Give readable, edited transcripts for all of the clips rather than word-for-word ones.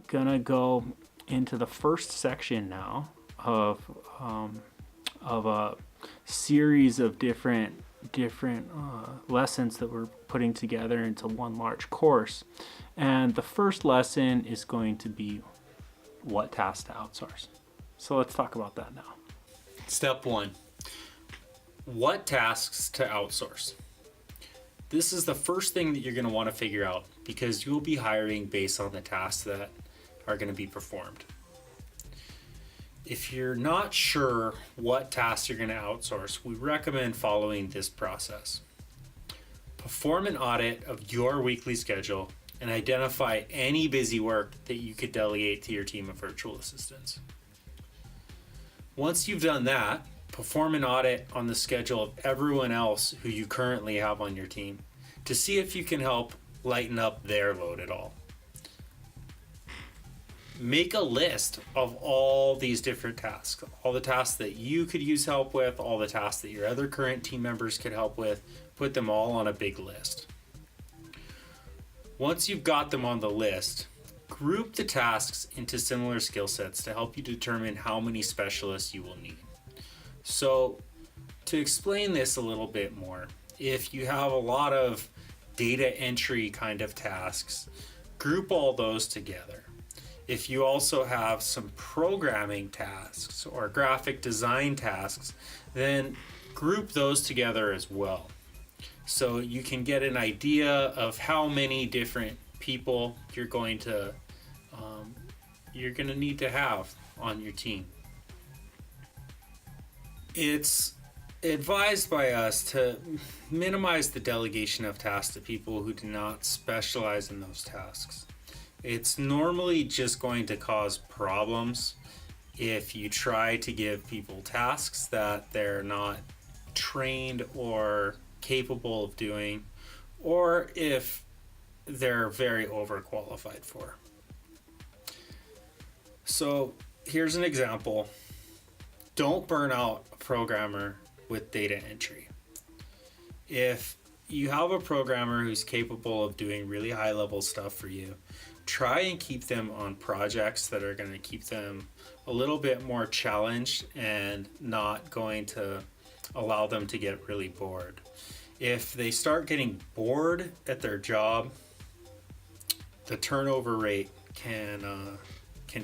gonna go into the first section now of a series of different lessons that we're putting together into one large course. And the first lesson is going to be what tasks to outsource. So let's talk about that now. Step 1. What tasks to outsource? This is the first thing that you're going to want to figure out because you'll be hiring based on the tasks that are going to be performed. If you're not sure what tasks you're going to outsource, we recommend following this process. Perform an audit of your weekly schedule and identify any busy work that you could delegate to your team of virtual assistants. Once you've done that, perform an audit on the schedule of everyone else who you currently have on your team to see if you can help lighten up their load at all. Make a list of all these different tasks, all the tasks that you could use help with, all the tasks that your other current team members could help with, put them all on a big list. Once you've got them on the list, group the tasks into similar skill sets to help you determine how many specialists you will need. So, to explain this a little bit more, if you have a lot of data entry kind of tasks, group all those together. If you also have some programming tasks or graphic design tasks, then group those together as well. So you can get an idea of how many different people you're going to need to have on your team. It's advised by us to minimize the delegation of tasks to people who do not specialize in those tasks. It's normally just going to cause problems if you try to give people tasks that they're not trained or capable of doing, or if they're very overqualified for. So here's an example. Don't burn out a programmer with data entry. If you have a programmer who's capable of doing really high level stuff for you, try and keep them on projects that are going to keep them a little bit more challenged and not going to allow them to get really bored. If they start getting bored at their job, the turnover rate can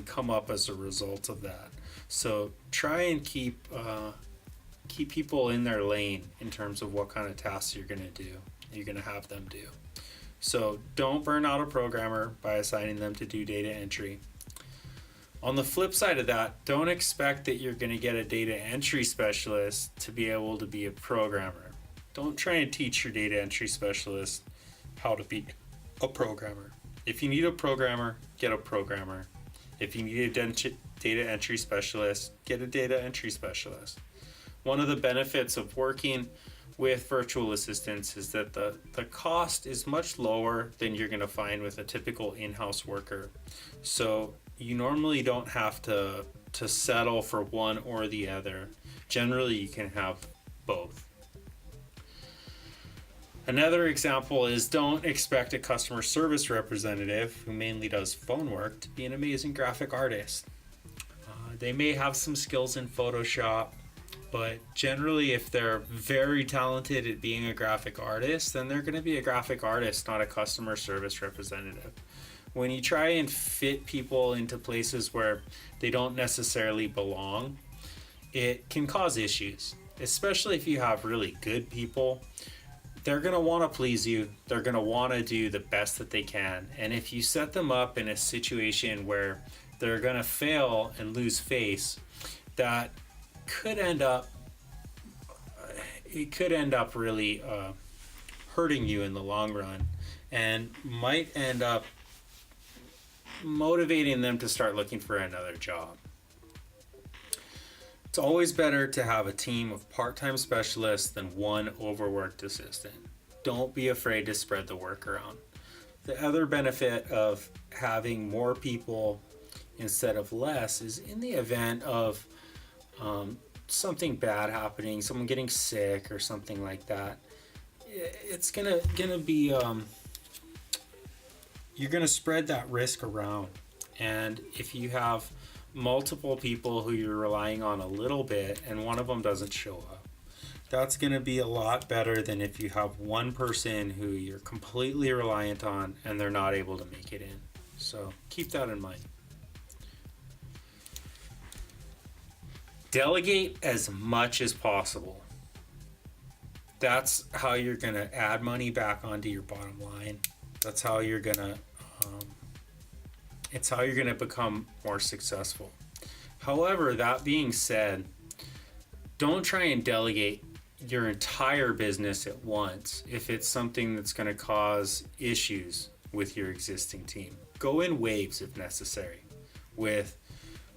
come up as a result of that. So try and keep people in their lane in terms of what kind of tasks you're going to have them do. So don't burn out a programmer by assigning them to do data entry. On the flip side of that, don't expect that you're going to get a data entry specialist to be able to be a programmer. Don't try and teach your data entry specialist how to be a programmer. If you need a programmer, get a programmer. If you need a data entry specialist, get a data entry specialist. One of the benefits of working with virtual assistants is that the cost is much lower than you're going to find with a typical in-house worker. So you normally don't have to settle for one or the other. Generally, you can have both. Another example is don't expect a customer service representative who mainly does phone work to be an amazing graphic artist. They may have some skills in Photoshop, but generally if they're very talented at being a graphic artist, then they're going to be a graphic artist, not a customer service representative. When you try and fit people into places where they don't necessarily belong, it can cause issues, especially if you have really good people. They're going to want to please you. They're going to want to do the best that they can. And if you set them up in a situation where they're going to fail and lose face, that could end up really hurting you in the long run and might end up motivating them to start looking for another job. It's always better to have a team of part-time specialists than one overworked assistant. Don't be afraid to spread the work around. The other benefit of having more people instead of less is in the event of something bad happening, someone getting sick or something like that, it's gonna be you're gonna spread that risk around, And if you have multiple people who you're relying on a little bit and one of them doesn't show up, that's going to be a lot better than if you have one person who you're completely reliant on and they're not able to make it in. So keep that in mind. Delegate as much as possible. That's how you're going to add money back onto your bottom line. That's how you're going to it's how you're going to become more successful. However, that being said, don't try and delegate your entire business at once if it's something that's going to cause issues with your existing team. Go in waves if necessary, with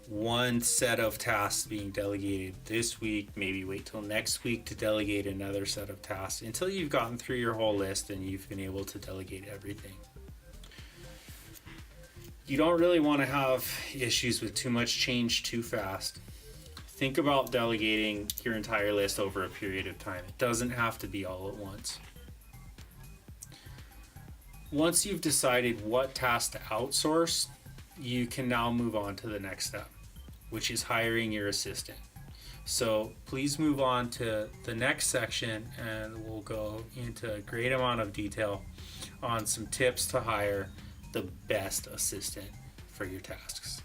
one set of tasks being delegated this week, maybe wait till next week to delegate another set of tasks until you've gotten through your whole list and you've been able to delegate everything. You don't really want to have issues with too much change too fast. Think about delegating your entire list over a period of time. It doesn't have to be all at once. Once you've decided what task to outsource, you can now move on to the next step, which is hiring your assistant. So please move on to the next section and we'll go into a great amount of detail on some tips to hire the best assistant for your tasks.